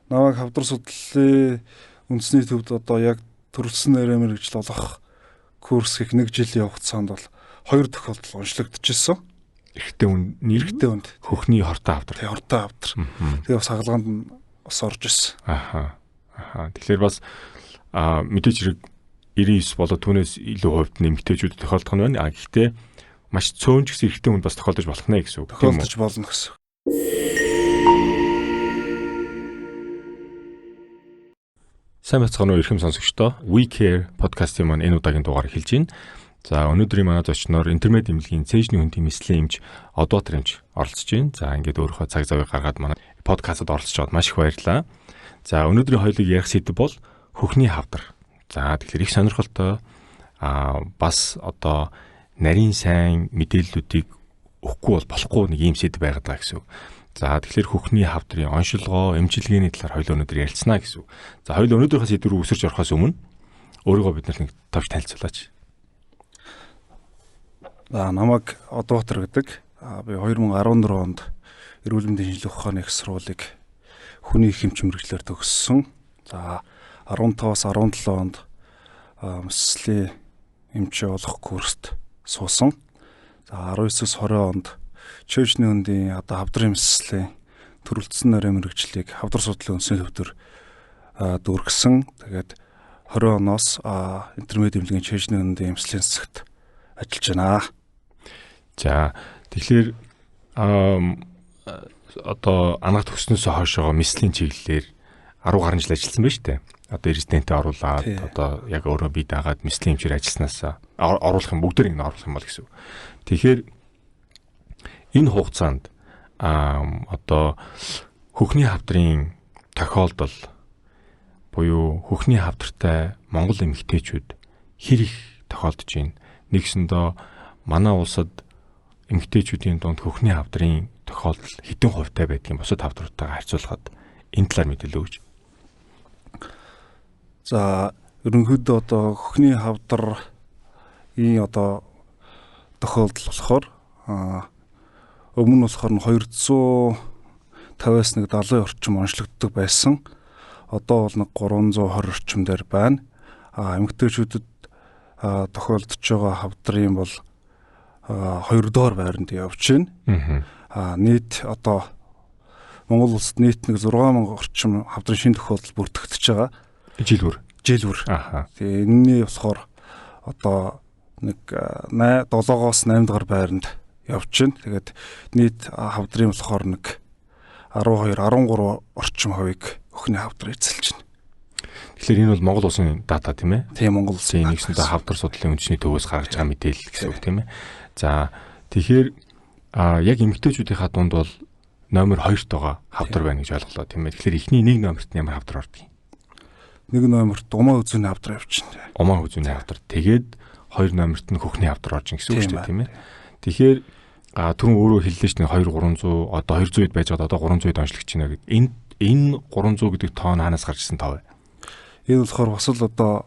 Намайг хавдар судлалын үндэсний төвд одоо яг төрөлсөн нарийн мэргэжил олох курс хийх 1 жилийн хугацаанд бол 2 тохиолдол уншлагдчихсан. Эрэгтэй үнд хөхний хортой хавдар. Тэгээ хортой хавдар. Тэгээ бас хагалгаанд нь бас орж ирсэн. Тэгэхээр бас мэдээж хэрэг 99 болоод түүнээс илүү хувьд нэмэгтэйчүүд тохиолдох нь байна. Гэхдээ маш цөөнч гэсэн эрэгтэй хүнд бас тохиолдож болох нэ гэсэн үг. Тохиолдож болно гэсэн. Сайн бацхан уу эрхэм сонсогчдоо. We Care подкастын маань энэ удаагийн дугаар эхэлж байна. За өнөөдрийн манай зочноор интернет эмнэлгийн цээжний хүн тэмцлийн эмч Одоотер эмч оролцож байна. За ингээд өөрийнхөө цаг завыг гаргаад манай подкастад оролцож аваад маш их баярлалаа. За өнөөдрийн хоёулыг ярих сэдэв бол хөхний хавдар. За тэгэхээр их сонирхолтой бас одоо нарийн сайн мэдээллүүдийг өгөхгүй бол болохгүй нэг юм сэдэв байгаад байгаа гэсэн. За тэгэхээр хөхний хавдрын оншилгоо, эмчилгээний талаар хоёул өнөөдөр ярилцсана гэсэн. За хоёул өнөөдрийнхөө сэдв рүү үсэрч орохоос өмнө өөрийгөө биднэрт нэг товч танилцуулаач. Намайг Одоотер гэдэг. Би 2014 онд эрүүл мэндийн шинжилгээ ухааны их сургуулийг хүний их эмч мэргэжлэр төгссөн. За 15-аас 17 онд мэслийн эмч олох курст суусан. За 19-с 20 онд чөөжний хөндийн одоо хавдрын мэслийн төрөлцсөн нарийн мэргэжлийг хавдар судлалын үндэсний төвдөр дүүргэсэн. Тэгээд 20 оноос интернет эмнэлгийн чөөжний хөндийн эмслийн засагт ажиллаж байна. За тэгэхээр одоо анх төгснөөсөө хойшоо мэслийн чиглэлээр 10 гаруй жил ажилласан байна шүү дээ. Одоо резидентээ оруулаад одоо яг өөрөө бие даагаад мэслийн эмчээр ажилласнаас оруулах юм бүгдээр ингэ оруулах юм бол гэсэн. Тэгэхээр энэ хугацаанд одоо хөхний хавдрын тохиолдол буюу хөхний хавдартай Монгол эмэгтэйчүүд хэр их тохиолдож байна. Нэгсэндээ манай улсад эмэгтэйчүүдийн дунд хөхний хавдрын тохиолдол хэдэн хувьтай байдгийг бусад хавдруудтайгаа харьцуулахад энэ талаар мэдээлэл өгч. За ерөнхийдөө одоо хөхний хавдрын одоо тохиолдол болохоор өмнө нь болохоор 250-аас 170 орчим онцлогддог байсан. Одоо бол 320 орчим дээр байна. Эмэгтэйчүүдэд тохиолдож байгаа хавдрын бол 2 дугаар байранд явж байна. Нийт одоо Монгол улсад нийт 6000 орчим хавдрын шинэ тохиолдол бүртгэгдэж байгаа. Жилбэр. Тэгээ энэний болохоор одоо 7-оос 8 дугаар байранд явж байна. Тэгээд нийт хавдрын болохоор 12-13 орчим хувийг хөхний хавдар эзэлж байна. Тэгэхээр энэ бол Монгол улсын дата тийм ээ? Тийм, Монгол улсын нэгсэндээ хавдар судлалын үндэсний төвөөс гаргаж байгаа мэдээлэл гэсэн үг тийм ээ. За тэгэхээр яг эмэгтэйчүүдийн дунд бол номер 2-т байгаа хавдар байна гэж ойлголоо тийм ээ. Тэгэхээр эхний 1 номерт ямар хавдар ордог юм? 1 номерт умаа үзүүний хавдар явчихна. Умаа үзүүний хавдар. Тэгээд 2 номерт нь хөхний хавдар орж ин гэсэн үг шүү дээ тийм ээ. Тэгэхээр түрүүн өөрөө хэллээ шүү дээ 200 одоо 200-д байж байгаа одоо 300-д онцлогч байна гэдэг. Энэ 300 гэдэг тоон хаанаас гарч ирсэн тав вэ? Энэ болохоор бас л одоо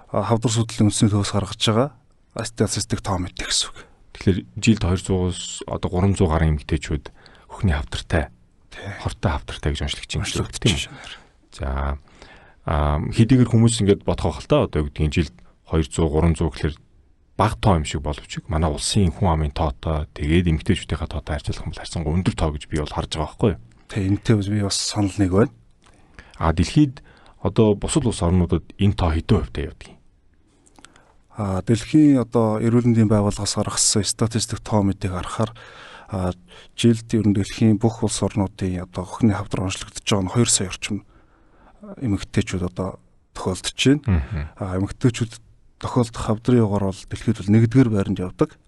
хавдар судлалын үндэсний төвөөс гаргаж байгаа статистик тоон мэт гэсэн үг. Тэгэхээр жилд 200-аас одоо 300 гаруй эмэгтэйчүүд хөхний хавдартай хортой хавдартай гэж онцлогч юм шүү дээ. За хэдийгээр хүмүүс ингэж бодох байх л та одоо гэдгийг жилд 200 300 гэхэлэр бага тоо юм шиг боловч манай улсын хүн амын тоотой тэгээд эмэгтэйчүүдийнхээ тоотой харьцуулах юм бол харьцангуй өндөр тоо гэж би бол харж байгаа байхгүй юу? Тэг энэтэй би бас санал нэг байна. Дэлхийд одоо бусад улс орнуудад энэ тоо хэдэн хувьтай явдаг юм? Дэлхийн одоо эрүүл мэндийн байгууллагаас гаргасан статистик тоо мэдээг харахаар жилд ер нь дэлхийн бүх улс орнуудын одоо хөхний хавдар онцлогдож байгаа нь 2 сая орчим эмэгтэйчүүд одоо тохиолдож байна. Эмэгтэйчүүд тохиолдох хавдрын югаар бол дэлхийд бол 1-р байранд явдаг.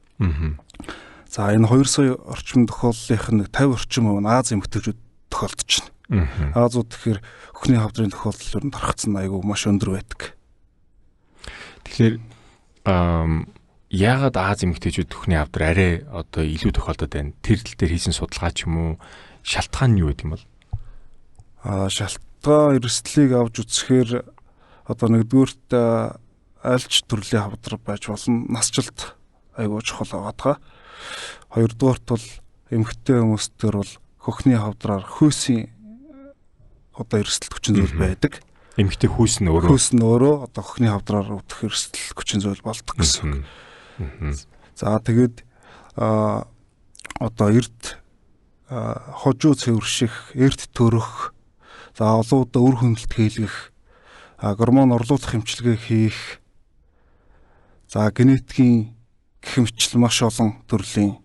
За энэ 2 сая орчим тохиоллын 50 орчим хувь нь Аз эмэгтэйчүүд тохиолдож байна. Азууд тэгэхээр хөхний хавдрын тохиолдол ер нь тархацсан айгүй маш өндөр байдаг. Тэгэхээр яагаад Аз эмэгтэйчүүд хөхний хавдар арай одоо илүү тохиолдод байна? Тэр тал дээр хийсэн судалгаа ч юм уу шалтгаан нь юу гэдэг юм бол? Шалтгаан эрсдлийг авч үзэхээр одоо 1-р альч төрлийн хавдар байж болно. Насжилт айгүй чухал байгаа. 2-дугаарт бол эмэгтэй хүмүүстээр бол хөхний хавдраар хөөсийн одоо эрсдэл хүчин зүйл байдаг. Эмэгтэй хүйс нь өөрөө одоо хөхний хавдраар өвдөх эрсдэл хүчин зүйл болдог гэсэн. За тэгээд одоо эрд хожуу цэвэрших, эрд төрөх, за олон удаа үр хөндлөлт хийлгэх, гормон орлуулах эмчилгээ хийх, за генетикийн гэх мэтчил маш олон төрлийн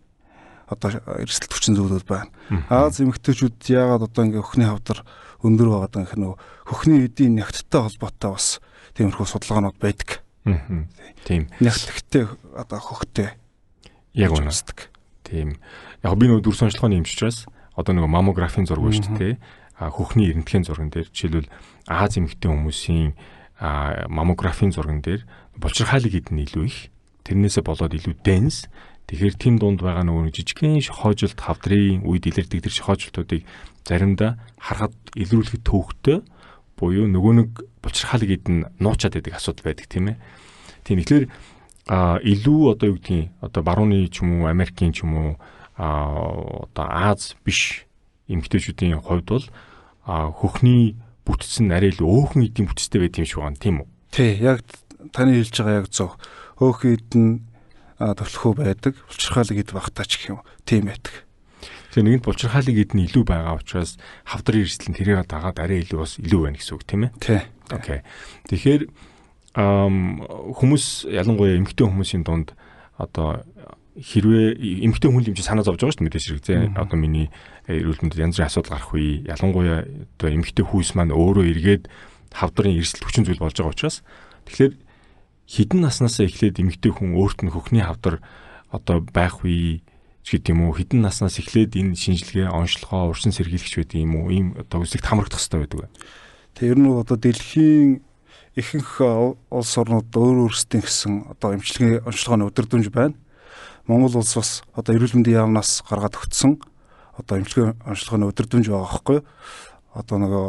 одоо эрсдэл хүчин зүйлүүд байна. Аз эмэгтэйчүүд яагаад одоо ингээ хөхний хавдар өндөр байгаад гэх нь хөхний эдийн нягттай холбоотой бас тиймэрхүү судалгаанууд байдаг. Тийм. Нягттай одоо хөхтэй яг үнэсдэг. Тийм. Яг би дүр сонжлогооны эмч учраас одоо нэг маммографийн зураг байна шүү дээ. Хөхний эрентгийн зурган дээр жишээлбэл Аз эмэгтэй хүмүүсийн маммографийн зурган дээр булчирхаалыг хэдэн илүү их, тэрнээсээ болоод илүү денс. Тэгэхээр тийм дунд байгаа нөгөө жижигхэн шохоожилт хавдрын үед илэрдэг тэр шохоожилтуудыг заримдаа харахад илрүүлэхэд төвөгтэй буюу нөгөө нэг булчирхаалыг хэдэн нуучаад байдаг асуудал байдаг тийм ээ. Тийм тэгэхээр илүү одоо юу гэдгийг одоо барууны ч юм уу Америкийн ч юм уу одоо Аз биш эмэгтэйчүүдийн хувьд бол хөхний бүтц нь арай илүү өөхөн эдийн бүтцтэй байт юм шиг байна тийм үү? Тий, яг таны хэлж байгаа яг зөв. Өөхөн эдийн төвлөхөө байдаг, булчирхаалыг ид багтаач гэх юм. Тийм байдаг. Тэгэхээр нэгэнт булчирхаалыг ид нь илүү байгаа учраас хавдрын эрсдэл нь тэрийг дагаад арай илүү бас илүү байна гэсэн үг тийм ээ? Тий. Окей. Тэгэхээр хүмүүс ялангуяа эмэгтэй хүмүүсийн дунд одоо хэрвээ эмэгтэй хүн хэмжээ санаа зовж байгаа шүү дээ мэдээж хэрэг тийм одоо миний эрүүл мэндэд янз бүрийн асуудал гарах үе ялангуяа одоо эмэгтэй хүйс маань өөрөө эргээд хавдрын эрсдэл хүчин зүйл болж байгаа учраас тэгэхээр хідэн наснаас эхлээд эмэгтэй хүн өөрт нь хөхний хавдар одоо байх үе ч гэдэг юм уу хідэн наснаас эхлээд энэ шинжилгээ онцлогоо урьдчилан сэргийлэгч байдаг юм уу ийм одоо үсэгт хамрагдах хэрэгтэй байдаг бай. Тэг ер нь одоо дэлхийн ихэнх улс орнууд өөр өөрсдийн гэсэн одоо эмчилгээ онцлогооны өдөрдөнж байна. Монгол улс бас одоо эрүүл мэндийн яамнаас гаргаад өгсөн одоо эмчилгээ онцлогооны өдөрдөнж байгаа байхгүй. Одоо нөгөө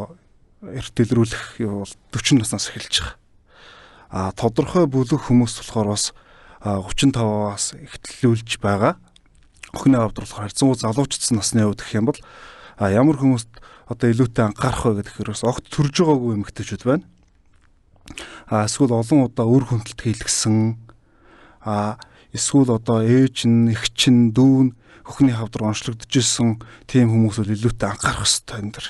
эрт дэлрүүлэх юу бол 40 наснаас эхэлж байгаа. Тодорхой бүлэг хүмүүс болохоор бас 35-аас эхлүүлж байгаа. Охины хавдар болохоор харьцангуй залуучдсан насны үед гэх юм бол ямар хүмүүст одоо илүүтэй анхаарах вэ гэхээр бас огт төрж байгаагүй эмэгтэйчүүд байна. Эсвэл олон удаа үр хөндлөлт хийлгсэн. Эсвэл одоо ээж нь, эгч нь, дүү нь хөхний хавдар онцлогдож исэн тийм хүмүүс бол илүүтэй анхаарах хэрэгтэй энэ дэр.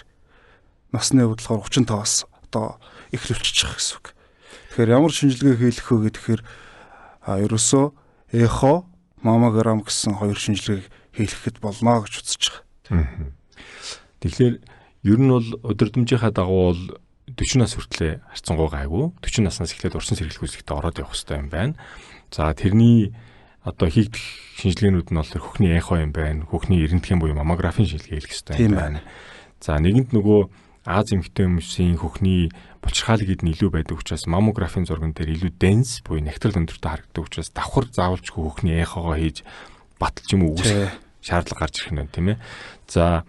Насны үед болохоор 35-аас одоо эхлүүлчих гэсэн үг. Тэгэхээр ямар шинжилгээ хийх вэ гэхээр ерөөсөө эхо, маммограм гэсэн хоёр шинжилгээг хийхэд болно гэж үзэж байгаа. Тэгэхээр ер нь бол өдөрдмжийнхаа дагуу бол 40 нас хүртлээр харьцангуй гайгүй 40 наснаас эхлээд урьдчилан сэргийлэх үзэгтээ ороод явах хэрэгтэй юм байна. За тэрний одоо хийгдэх шинжилгээнүүд нь бол хөхний эхо юм байна. Хөхний эрентгийн буюу маммографийн шинжилгээ хийх хэрэгтэй юм байна. За нэгэнт нөгөө Аз эмэгтэй хүмүүсийн хөхний булчирхаалыг ид нь илүү байдаг учраас маммографийн зурган дээр илүү денс буюу нягтрал өндөртэй харагддаг учраас давхар заавалчгүй хөхний эхогоо хийж баталж юм үүсэх шаардлага гарч ирэх нь тийм ээ. За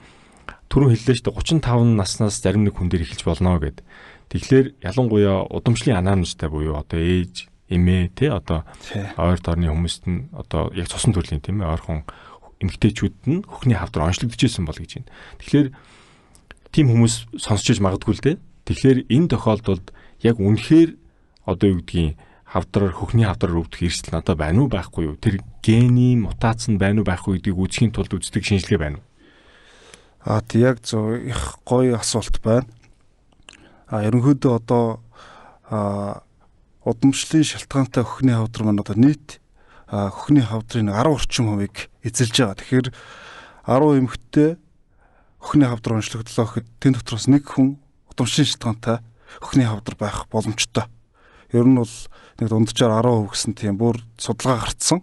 түрүүн хэллээ шүү дээ 35 наснаас зарим нэг хүн дээр эхэлж болно гэд. Тэгэхээр ялангуяа удамшлын анамнестай буюу одоо ээж, эмээ тий одоо ойр дорны хүмүүст нь одоо яг цусан төрлийн тийм ээ ойрхон эмэгтэйчүүд нь хөхний хавдар онцлогдож исэн бол гэж байна. Тэгэхээр тийм хүмүүс сонсч иж магадгүй л дээ. Тэгэхээр энэ тохиолдолд яг үнэхээр одоо юу гэдгийг хавдраар хөхний хавдраар өвдөх эрсдэл надад байна уу байхгүй юу? Тэр гений мутац нь байна уу байхгүй гэдгийг үзхийн тулд үздэг шинжилгээ байна уу? Яг зөв их гоё асуулт байна. Ерөнхийдөө одоо удамшлын шалтгаантай хөхний хавдар маань одоо нийт хөхний хавдрын 10 орчим хувийг эзэлж байгаа. Тэгэхээр 10 эмэгтэй хөхний хавдар онцлогдлоо гэхэд тэн дотроос нэг хүн удамшлын шалтгаантай хөхний хавдар байх боломжтой. Ер нь бол нэг дунджаар 10% гэсэн тийм бүр судалгаа гарцсан.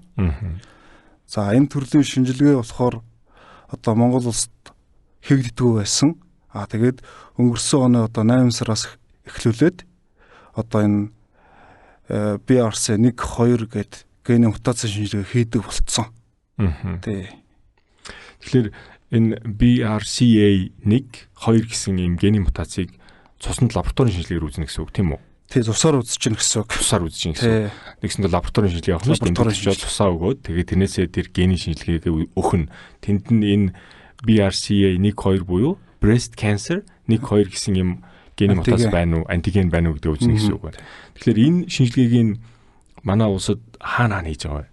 За энэ төрлийн шинжилгээ болохоор одоо Монгол улсад хийгддэггүй байсан. Тэгээд өнгөрсөн оны одоо 8 сараас эхлүүлээд одоо энэ BRCA 1 2 гээд гений мутацийн шинжилгээ хийдэг болцсон. Тий. Тэгэхээр энэ BRCA 1 2 гэсэн ийм гений мутацийг цуснд лабораторийн шинжилгээр үзнэ гэсэн үг тийм үү? Тий, цусаар үзэж гин гэсэн үг. Цусаар үзэж гин гэсэн үг. Нэгсэндээ лабораторийн шинжилгээ авах нь тэмдэглэж цусаа өгөөд тэгээд тэрнээсээ тэр гений шинжилгээг өгнө. Тэнд нь энэ BRCA 1 2 буюу breast cancer 1 2 гэсэн юм гений мутац байна уу, антиген байна уу гэдэг үзнэ гэсэн үг байна. Тэгэхээр энэ шинжилгээг манай улсад хаана хийж байгаа вэ?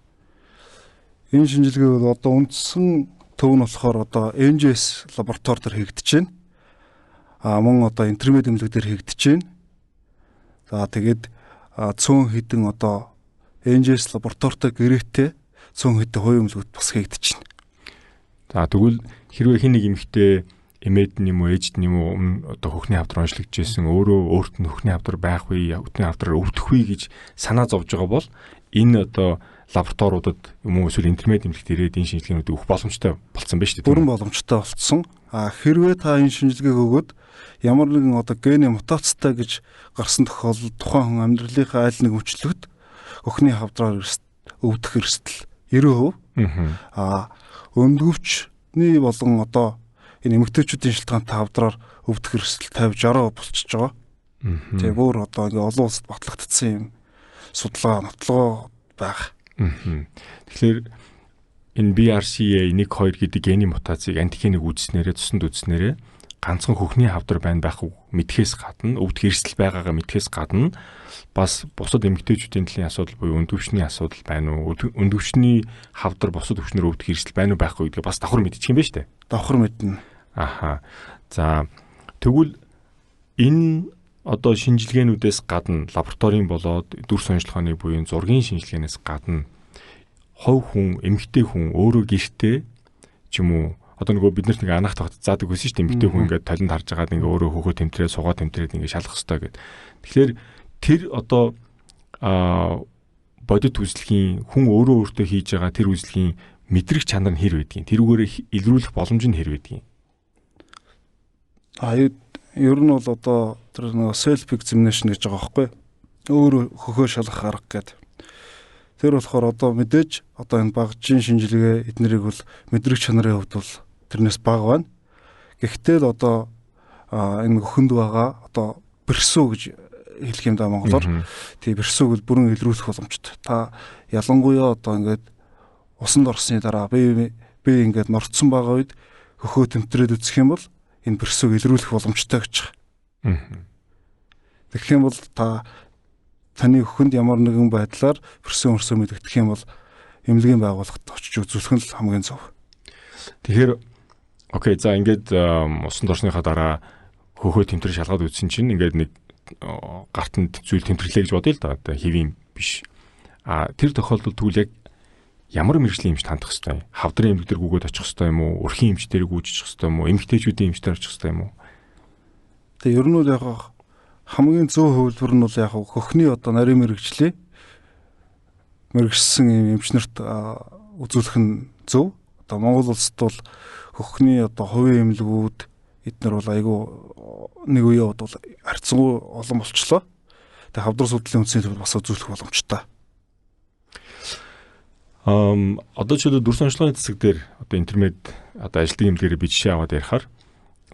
Энэ шинжилгээ бол одоо үндсэн төв нь болохоор одоо NGS лаборатори дээр хийгдэж байна. Мөн одоо интермед эмнэлэг дээр хийгдэж байна. За тэгээд цөөн хэдэн одоо NGS лабораторитой гэрээтэй цөөн хэдэн хувийн эмнэлгүүд бас хийгдэж байна. За тэгвэл хэрвээ хэн нэг эмэгтэй эмээд нь юм уу, ээжд нь юм уу одоо хөхний хавдар онцлогдож байсан өөрт нь хөхний хавдар байх вэ, хөхний хавдраар өвдөх вэ гэж санаа зовж байгаа бол энэ одоо лабораториудад юм уу эсвэл интермед эмнэлэгт ирээд энэ шинжилгээнүүд өгөх боломжтой болсон байна шүү дээ. Бүрэн боломжтой болсон. Хэрвээ та энэ шинжилгээг өгөөд ямар нэгэн одоо гений мутацтай гэж гарсан тохиолдолд тухайн хүн амьдралынхаа аль нэг өвчлөгт хөхний хавдраар өвдөх эрсдэл 90%. Өндгөвчний болон одоо энэ эмэгтэйчүүдийн шилтгаантай хавдраар өвдөх эрсдэл 50-60% болчихж байгаа. Тэгээ бүр одоо ингээ олон улсад батлагдсан юм судалгаа нотлогоо байх. Тэгэхээр энэ BRCA 1 2 гэдэг гений мутацийг антигеныг үзснээрээ тусанд үзснээрээ ганцхан хөхний хавдар байна байх мэдхээс гадна өвдөх эрсдэл байгаагаа мэдхээс гадна бас бусад эмэгтэйчүүдийн төлөв асуудал буюу өндөвчний асуудал байна уу? Өндөвчний хавдар бусад өвчнөр өвдөх эрсдэл байна уу байхгүй гэдгийг бас давхар мэдчих юм байна шүү дээ. Давхар мэднэ. За тэгвэл энэ одоо шинжилгээнүүдээс гадна лабораторийн болоод дүр сонжлохооны буюу зургийн шинжилгээнээс гадна хов хүн, эмэгтэй хүн өөрөө гэртээ ч юм уу одоо нөгөө бид нарт нэг анаах тогт заадаг байсан шүү дээ. Эмэгтэй хүн ингээд талент харж агаад ингээ өөрөө хөхөө тэмтрээд сугаа тэмтрээд ингээ шалах хэрэгтэй гэд. Тэгэхээр тэр одоо бодит үзлэгийн хүн өөрөө өөртөө хийж байгаа тэр үзлэгийн мэдрэг чанар нь хэр байдгийг, тэрүүгээрээ илрүүлэх боломж нь хэр байдгийг. Ер нь бол одоо тэр нөгөө self examination гэж байгаа байхгүй. Өөрөө хөхөө шалгах арга гэдэг. Тэр болохоор одоо мэдээж одоо энэ багжийн шинжилгээ эднэрийг бол мэдрэг чанарын хувьд бол тэрнээс бага байна. Гэхдээ л одоо энэ хөхөнд байгаа одоо берсүү гэж хэлэх юм да монголоор. Тэгээ берсүүг бол бүрэн илрүүлэх боломжтой. Та ялангуяа одоо ингээд усанд орсны дараа би ингээд норцсон байгаа үед хөхөө тэмтрээд үзэх юм бол энэ берсүүг илрүүлэх боломжтой гэж байна. Тэгэх юм бол таны хөхөнд ямар нэгэн байдлаар берсүү мэдэгдэх юм бол эмнэлгийн байгууллагт очиж үзүүлэх нь л хамгийн зөв. Тэгэхээр окей, за ингээд усанд орсныхаа дараа хөхөө тэмтрээ шалгаад үзсэн чинь ингээд нэг гартанд зүйл тэмдэрлээ гэж бодъё л да. Одоо хэвийн биш. Тэр тохиолдолд тэгвэл яг ямар мэргэжлийн эмч хандах хэвтэй? Хавдрын эмнэлэг дээр гүгээд очих хэвтэй юм уу? Урхийн эмч дээр гүйчих хэвтэй юм уу? Эмэгтэйчүүдийн эмч дээр очих хэвтэй юм уу? Тэгээ ер нь бол яг хамгийн зөв хувилбар нь бол яг хөхний одоо нарийн мэргэжлийн мэргэжсэн эмчнэрт үзүүлэх нь зөв. Одоо Монгол улсад бол хөхний одоо хувийн эмнэлгүүд эднэр бол айгүй нэг үеийн бол харьцангуй олон болчлоо. Тэгээ хавдар судлалын үндэсний төвд бас үзүүлэх боломжтой. Одоо ч дүр сонжлогын засаг дээр одоо интермед одоо ажилтны эмнэлгээрээ би жишээ аваад ярихаар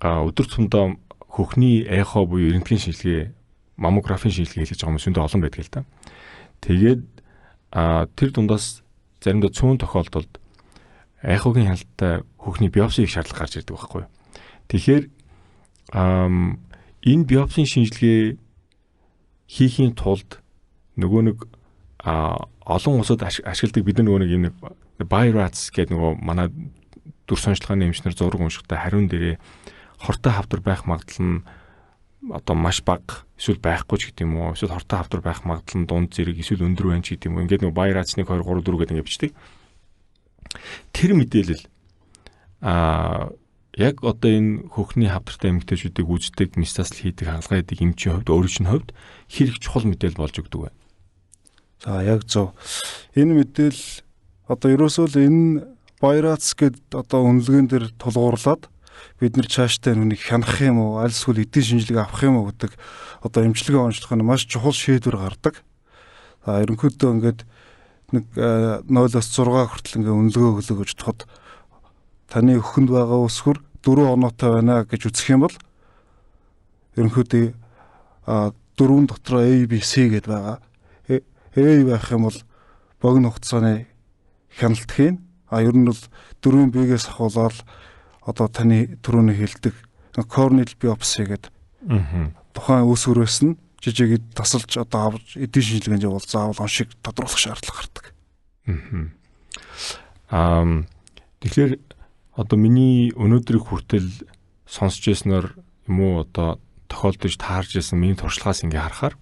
өдөр тутамдаа хөхний эхо буюу рентген шинжилгээ, маммографийн шинжилгээ хийж байгаа хүмүүс өндөө олон байдаг л да. Тэгээд тэр дундаас заримдаа цөөн тохиолдолд эхогийн хяналттай хөхний биопси их шаардлага гарч ирдэг байхгүй юу. Тэгэхээр энэ биопсийн шинжилгээ хийхийн тулд нөгөө нэг олон улсад ашигладаг бид нар нөгөө нэг юм BioRats гэдэг нөгөө манай дүр сонжлогын эмчнэр зураг уншихтай хариун дээрээ хортой хавдар байх магадлал нь одоо маш бага эсвэл байхгүй ч гэдэг юм уу, эсвэл хортой хавдар байх магадлал нь дунд зэрэг эсвэл өндөр байна ч гэдэг юм уу. Ингээд нөгөө BioRats-ны 2 3 4 гэдэг ингээд бичдэг. Тэр мэдээлэл яг одоо энэ хөхний хавдартай эмэгтэйчүүдийг үздэг, метастаз хийдэг, хагалгаа хийдэг эмчийн хувьд өөрийн хувьд хэрэг чухал мэдээлэл болж өгдөг байна. За яг зөв. Энэ мэдээлэл одоо ерөөсөө л энэ BioRats гэдэг одоо үнэлгээн дээр тулгуурлаад бид нар цаашдаа нүг хянах юм уу, аль эсвэл эдийн шинжилгээ авах юм уу гэдэг одоо эмчилгээ онцлох нь маш чухал шийдвэр гардаг. За ерөнхийдөө ингээд нэг 0-6 хүртэл ингээд үнэлгээ өглөө гэж тоход таны хөхөнд байгаа өсгөр 4 оноотой байна гэж үзэх юм бол ерөнхийдөө 4 дотор A, B, C гэдээ байгаа. A байх юм бол богино хугацааны хяналт хийн. Ер нь бол 4-ийн B-гээс ахуулаад одоо таны түрүүний хэлдэг corneal biopsy гэдэг тухайн үс хөрөөс нь жижиг тасалж одоо авч эдийн шинжилгээнд явуул заавал оншиг тодруулах шаардлага гардаг. Тэгэхээр одоо миний өнөөдрийг хүртэл сонсч байснаар юм уу одоо тохиолдож таарж байсан миний туршлагаас ингээ харахаар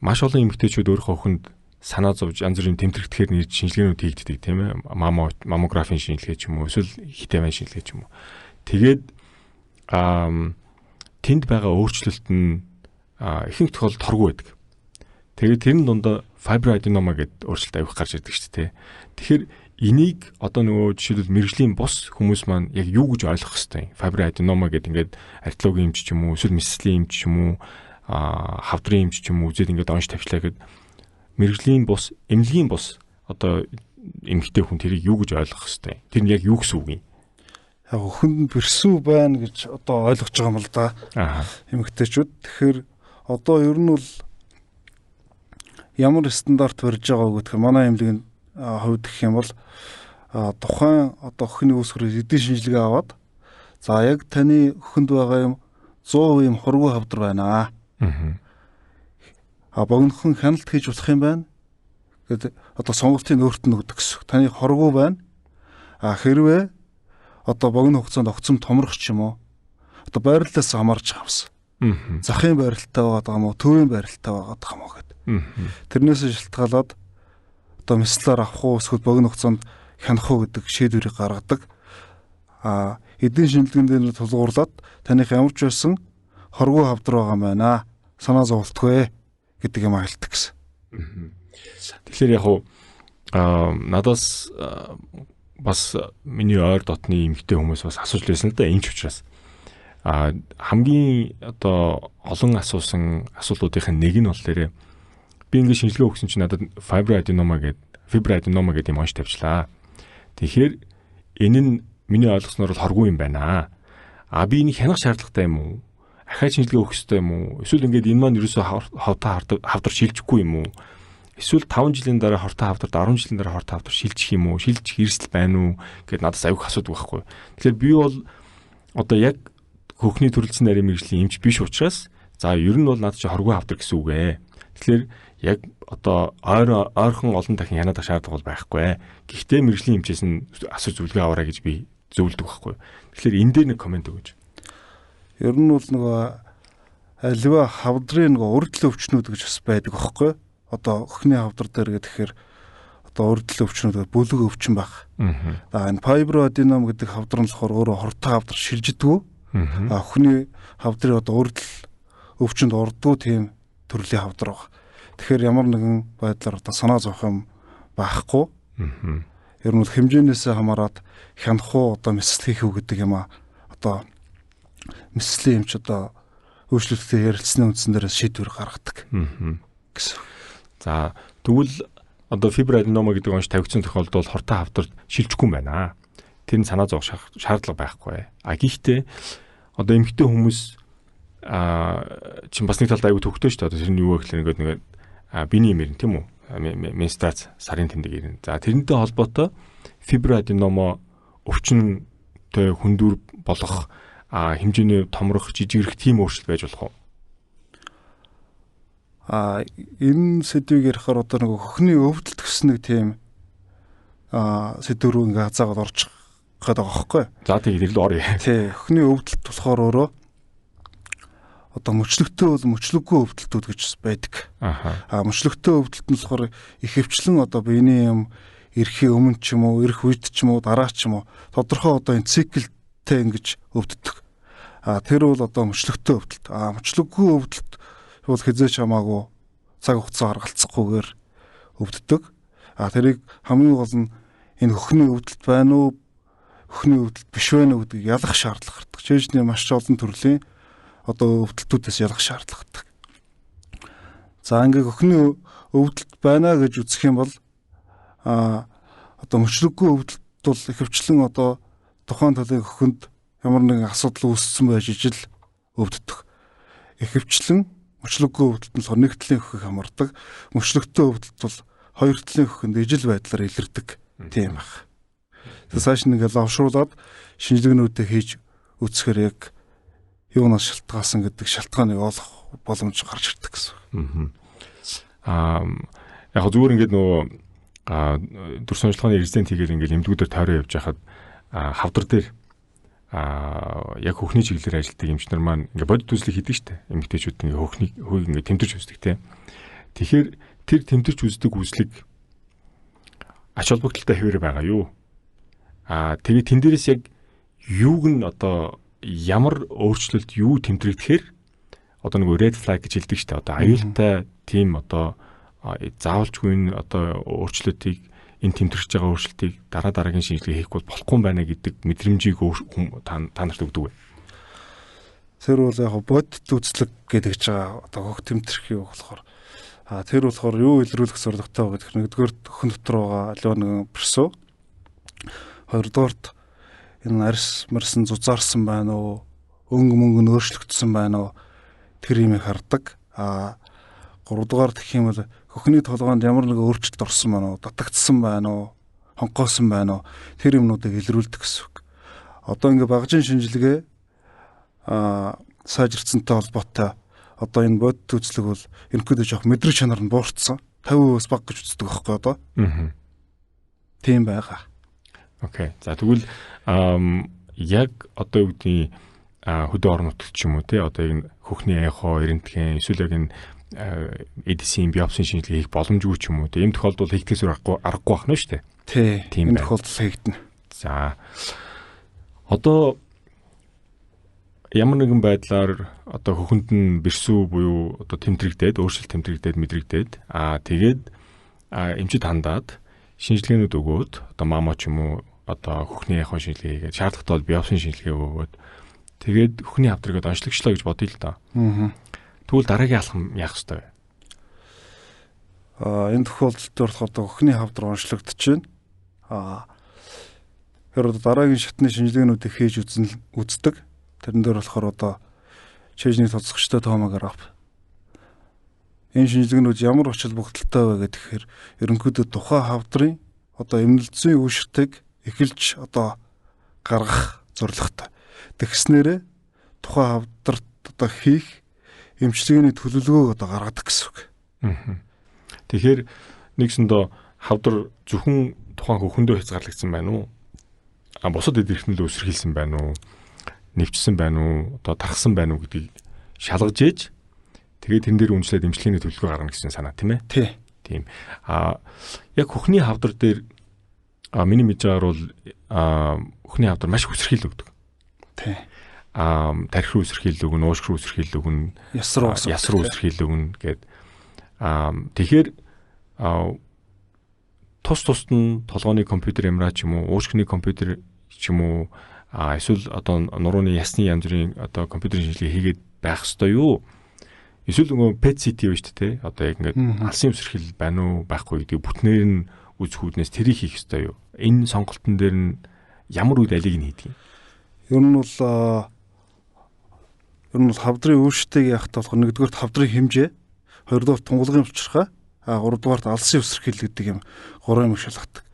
маш олон эмэгтэйчүүд өөрийнхөө хүнд санаа зовж янз бүрийн тэмдэгдэхээр нэр шинжилгээнүүд хийгддэг тийм ээ. Маммографийн шинжилгээ ч юм уу эсвэл хитэмэн шинжилгээ ч юм уу. Тэгээд тэнд байгаа өөрчлөлт нь ихэнх тохиолдолд хоргүй байдаг. Тэгээд тэрэн дундаа fibroadenoma гэдэг өөрчлөлт авих гарч ирдэг шүү дээ. Тэгэхээр энийг одоо нөгөө жишээлбэл мэрэгжлийн бус хүмүүс маань яг юу гэж ойлгох хэвтэй. Fibroadenoma гэдэг ингээд артериологийн эмч ч юм уу, эсвэл мэслийн эмч ч юм уу, хавдрын эмч ч юм уу үзээд ингээд онш тавьчлаа гэд мэрэгжлийн бус, эмнэлгийн бус одоо эмэгтэй хүн тэрийг юу гэж ойлгох хэвтэй. Тэр нь яг юу гэсэн үг юм? Яг хүнд бэрсүү байна гэж одоо ойлгож байгаа юм л да. Эмэгтэйчүүд. Тэгэхээр одоо ер нь бол ямар стандарт барьж байгаа гэдэг манай эмнэлгийн хувьд гэх юм бол тухайн одоо өхний үс хөрөөс эдийн шинжилгээ аваад за яг таны өхөнд байгаа юм 100% юм хургуу хавдар байна. Богинохон хяналт хийж болох юм байна. Гэт одоо сонголтын өөрт нь өгдөг гэсэн. Таны хургуу байна. Хэрвээ одоо богино хугацаанд огцом томрох ч юм уу. Одоо байрлалаас хамаарч хавс. Захын байралтай байгаа юм уу, төвийн байралтай байгаа юм уу гэд. Тэрнээс шалтгаалаад одоо мэслэр авах уу эсвэл богино хугацаанд хянах уу гэдэг шийдвэрийг гаргадаг. Эдийн шинжилгээнд тулгуурлаад таних ямар ч байсан хоргуу хавдар байгаа юм байна. Санаа зовлтгүй гэдэг юм хэлдэг гэсэн. Тэгэхээр яг надаас бас миний ойр дотны эмэгтэй хүмүүс бас асууж байсан л да энэ ч учраас. Хамгийн одоо олон асуусан асуултуудын нэг нь болохоор би ингээд шинжилгээ өгсөн чинь надад fibroadenoma гэдэг юм онш тавьчлаа. Тэгэхээр энэ нь миний ойлгосноор бол хоргүй юм байна. Би энийг хянах шаардлагатай юм уу? Ахаа шинжилгээ өгөх ёстой юм уу? Эсвэл ингээд энэ маань ерөөсөө хавдар шилжихгүй юм уу? Эсвэл 5 жилийн дараа хортой хавдарт 10 жилийн дараа хортой хавдар шилжих юм уу? Шилжих эрсдэл байна уу? Гэт надаас аюух асуудаг байхгүй. Тэгэхээр би бол одоо яг хөхний төрөлцсөн нарийн мэргэжлийн эмч биш учраас за ер нь бол надад чи хоргүй хавдар гэсэн үг ээ. Тэгэхээр яг одоо ойрхон олон дахин хянаад шаардлага бол байхгүй. Гэхдээ мэргэжлийн эмчээс нь асууж зөвлөгөө аваарай гэж би зөвлөдөг байхгүй. Тэгэхээр энэ дээр нэг комент өгөөч. Ер нь бол нөгөө аливаа хавдрын нөгөө урдлын өвчнүүд гэж бас байдаг байхгүй. Одоо өхний хавдар дээр гэхээр одоо урдлын өвчнүүд бүлэг өвчин байх. Энэ fibroadenoma гэдэг хавдар нь болохоор өөрөө хортой хавдар шилждэггүй. Өхний хавдрын одоо урдл өвчнөд ордгоо тийм төрлийн хавдар байна. Тэгэхээр ямар нэгэн байдлаар одоо санаа зовх юм байхгүй. Ер нь хэмжээнээс хамаарат хянах уу одоо мэсэл хийх үү гэдэг юм одоо мэслийн эмч одоо өөрчлөлтөд ярилцсны үндсэн дээр шийдвэр гаргадаг гэсэн. За тэгвэл одоо fibroadenoma гэдэг онш тавигдсан тохиолдолд хортой хавдарт шилжихгүй юм байна. Тэр нь санаа зовх шаардлага байхгүй. Гэхдээ одоо эмэгтэй хүмүүс чинь бас нэг талд аягүй төвхтэй шүү дээ. Одоо тэр нь юу гэхээр ингээд биений юм ирнэ тийм үү? Менстрац сарын тэмдэг ирнэ. За тэрнтэй холбоотой fibroadenoma өвчнөд хүндүр болох хэмжээний томрох жижигрэх тийм өөрчлөлт байж болох уу? Энэ сэдвийг ярихаар одоо нэг хөхний өвдөлт гэсэн нэг тийм сэдв рүү ингээ хазаагаад орчих гээд байгаа байхгүй. За тэгээд ирлээ орё. Тий, хөхний өвдөлт болохоор өөрөө одоо мөчлөгтэй бол мөчлөггүй өвдөлтүүд гэж байдаг. Мөчлөгтэй өвдөлт нь болохоор их хөвчлэн одоо биений юм ирэхээ өмнө ч юм уу, ирэх үед ч юм уу, дараа ч юм уу тодорхой одоо энэ циклтэй ингэж өвддөг. Тэр бол одоо мөчлөгтэй өвдөлт. Мөчлөггүй өвдөлт бол хязгаарч хамаагүй цаг хугацаа гаргалцахгүйгээр өвддөг. Тэрийг хамгийн гол нь энэ хөхний өвдөлт байна уу, хөхний өвдөлт биш байна уу гэдгийг ялах шаардлага гардаг. Жишээлбэл маш олон төрлийн одоо өвдөлтүүдээс ялах шаардлага гардаг. За ингээ хөхний өвдөлт байна гэж үзэх юм бол одоо мөчлөггүй өвдөлт бол ихэвчлэн одоо тухайн талын хөхөнд ямар нэгэн асуудал үүссэн байж ижил өвддөг. Ихэвчлэн мөчлөггүй өвдөлт нь нэг талын хөхийг хамардаг. Мөчлөгтэй өвдөлт бол хоёр талын хөхөнд ижил байдлаар илэрдэг тийм баг. Цааш нь ингээл авшруулад шинжилгээнүүдээ хийж үзэхээр яг юунаас шалтгаалсан гэдэг шалтгааныг олох боломж гарч ирдэг гэсэн. Яг зүгээр ингээд нөгөө дүр сонжлогын резидент хийгээд ингээд эмдгүүдээр тойроо явж байхад хавдар дээр яг хөхний чиглэлээр ажилладаг эмчнэр маань ингээд бодит үзлийг хийдэг штэ. Эмэгтэйчүүд ингээд хөөг ингээд тэмдэрч үздэг те. Тэгэхээр тэр тэмдэрч үздэг үзлэг ач холбогдолтой хэвээр байгаа юу? Тэгээ тэн дээрээс яг юуг нь одоо ямар өөрчлөлт юу тэмдрэгдэхээр одоо нэг red flag гэж хэлдэг штэ. Одоо аюултай тийм одоо заавалжгүй одоо өөрчлөлтийг энэ тэмдэрч байгаа өөрчлөлтийг дараагийн шинжилгээ хийх бол болохгүй байна гэдэг мэдрэмжийг та нарт өгдөг вэ? Тэр бол яг бодит үзлэг гэдэг чинь одоо хөх тэмдэрх юу болохоор тэр болохоор юу илрүүлэх зорилготой байгаа гэх нэгдүгээр өхөн дотор байгаа аливаа нэгэн персо, хоёрдугаарт энэ арьс марсан зузаарсан байна уу, мөнгө нь өөрчлөгдсөн байна уу, тэр юмыг хардаг. Гуравдугаар гэх юм бол хөхний толгойд ямар нэг өөрчлөлт орсон байна уу, дутагдсан байна уу, хонхоосон байна уу, тэр юмнуудыг илрүүлдэг гэсэн үг. Одоо ингээ багжийн шинжилгээ сайжирцсантай холбоотой одоо энэ бодит үзлэг бол ерөнхийдөө жоох мэдрэг чанар нь буурсан. 50% баг гэж үздэг байхгүй одоо. Тийм байгаа. Окей. За тэгвэл яг одоо юу гэдгийг хөдөө орон нутгад ч юм уу те одоо энэ хөхний эхо, рентген, эсвэл яг энэ эдисийн биопсын шинжилгээ хийх боломжгүй ч юм уу те ийм тохиолдолд хийгдээс аргагүй байх нь шүү дээ. Тийм энэ тохиолдол хийгдэнэ. За одоо ямар нэгэн байдлаар одоо хөхөнд нь бэрсүү буюу одоо тэмдрэгдээд өөрчлөлт тэмдрэгдээд мэдрэгдээд тэгээд эмчид хандаад шинжилгээнүүд өгөөд одоо мамо ч юм уу одоо хөхний эхо шинжилгээ хийгээд шаардлагатай бол биопсын шинжилгээ өгөөд тэгээд хөхний хавдрыг онцлогчлоо гэж бодъё л доо. Тэгвэл дараагийн алхам яах ёстой вэ? Энэ тохиолдолд болохоор хөхний хавдар онцлогдож байна. Тэр дараагийн шатны шинжилгээнүүдийг хийж үздэг. Тэрэн дээр болохоор одоо чэйжний тоцгочтой томограф. Энэ шинжилгээнүүд ямар ач холбогдолтой вэ гэхээр ерөнхийдөө тухайн хавдрын одоо эмнэлзийн үүшигтийг эхэлж одоо гаргах зорилготой. Тэгснээрээ тухайн хавдарт одоо хийх эмчилгээний төлөвлөгөөг одоо гаргадаг гэсэн үг. Тэгэхээр нэгсэндээ хавдар зөвхөн тухайн хөхөндөө хязгаарлагдсан байна уу? Бусад эд эрхтнэл өсөрхийлсэн байна уу? Нэвчсэн байна уу? Одоо тархсан байна уу гэдгийг шалгаж ээж тэгээд тэн дээр үнэлээд эмчилгээний төлөвлөгөө гаргана гэсэн санаа тийм ээ? Тийм. Яг хөхний хавдар дээр миний мэдж байгаагаар бол хөхний хавдар маш хүсэрхийл өгдөг. Тийм. Тархи руу үсэрхийл өгнө, уушг руу үсэрхийл өгнө, яс руу үсэрхийл өгнө гэд. Тэгэхээр тусд нь толгойн компьютер ямраа ч юм уу, уушгины компьютер ч юм уу, эсвэл одоо нурууны ясны янз бүрийн одоо компьютерийн шинжилгээ хийгээд байх ёстой юу? Эсвэл нөгөө PET CT вэ шүү дээ. Одоо яг ингээд алсын үсэрхийл байна уу, байхгүй гэдгийг бүтнээр нь үзэх үүднээс тэрийг хийх ёстой юу? Энэ сонголтын дээр нь ямар үед алиг нь хийдэг юм? Ер нь бол хавдрын өөрчлөлтийг яахад болох нэгдүгээр хавдрын хэмжээ, хоёрдугаар тунгалгын булчирхай, гуравдугаар алсын үсэрхийл гэдэг юм гурван юм шалгадаг.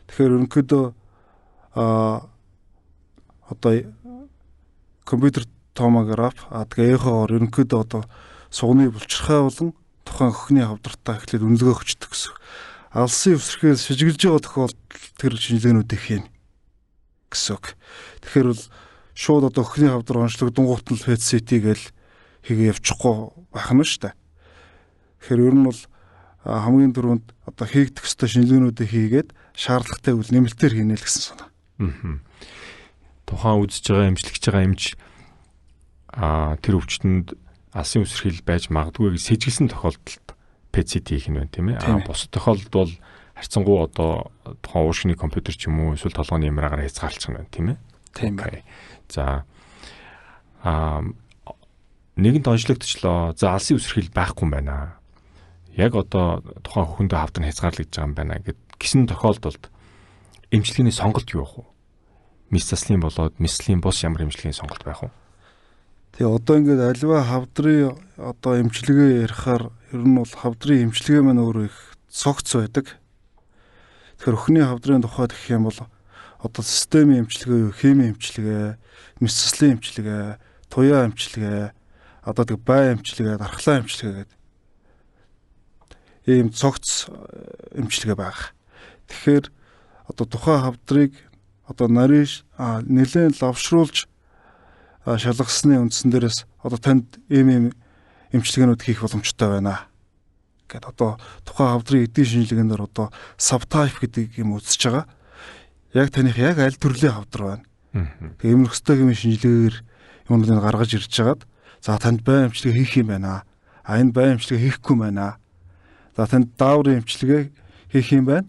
Тэгэхээр ерөнхийдөө одоо компьютер томограф тэгээ эхоогоор ерөнхийдөө одоо сугны булчирхай болон тухайн хөхний хавдартаа эхлээд үнэлгээ өгчдөг гэсэн. Алсын үсэрхийл шижиглэж байгаа тохиолдолд тэр шинжилгээнүүдийг хийнэ гэсэн үг. Тэгэхээр бол шууд одоо хөхний хавдар онцлогдонгууд нь PET CT гээл хийгээ явчихгүй байх нь шүү дээ. Тэгэхээр ер нь бол хамгийн түрүүнд одоо хийгдэх ёстой шинжилгээнүүдийг хийгээд шаардлагатай үйл нэмэлтээр хийнэ л гэсэн санаа. Тухайн үзэж байгаа эмчлэгч байгаа эмч тэр өвчтөнд алсын үсэрхийл байж магадгүй гэж сэжиглсэн тохиолдолд PET CT хийх нь байна тийм ээ. Бус тохиолдолд бол харьцангуй одоо тухайн уушгины компьютер ч юм уу эсвэл толгойн ямраагаар хязгаарлах нь байна тийм ээ. Тийм ээ. За нэгэнт онцлогдчихлоо. За алсын үсэрхийл байхгүй юм байна. Яг одоо тухайн хөхөндөө хавдар нь хязгаарлагдж байгаа юм байна гэсэн тохиолдолд эмчилгээний сонголт юу вэ? Мисцаслын болоод мислын бус ямар эмчилгээний сонголт байх вэ? Тэгээ одоо ингээд альва хавдрын одоо эмчилгээ ярихаар ер нь бол хавдрын эмчилгээ маань өөрөө их цогц байдаг. Тэгэхээр хөхний хавдрын тухайд гэх юм бол одоо системийн эмчилгээ юу, химийн эмчилгээ, мэсцлийн эмчилгээ, туяа эмчилгээ, одоо тэг бай эмчилгээ, дархлаа эмчилгээ гэдэг ийм цогц эмчилгээ байгаа. Тэгэхээр одоо тухайн хавдрыг одоо нарийн нэлээд лавшруулж шалгасны үндсэн дээрээс одоо танд ийм эмчилгээнүүд хийх боломжтой байна. Гэт одоо тухайн хавдрын эдийн шинжилгээнээр одоо subtype гэдэг юм үзэж байгаа. Яг таних яг аль төрлийн хавдар байна. Тэгээ эмнэлэгчтэй хэмжээ шинжилгээгээр юмнуудыг гаргаж ирж хагаад за танд бай эмчилгээ хийх юм байна. Энэ бай эмчилгээ хийхгүй юм байна. За танд дааврын эмчилгээ хийх юм байна.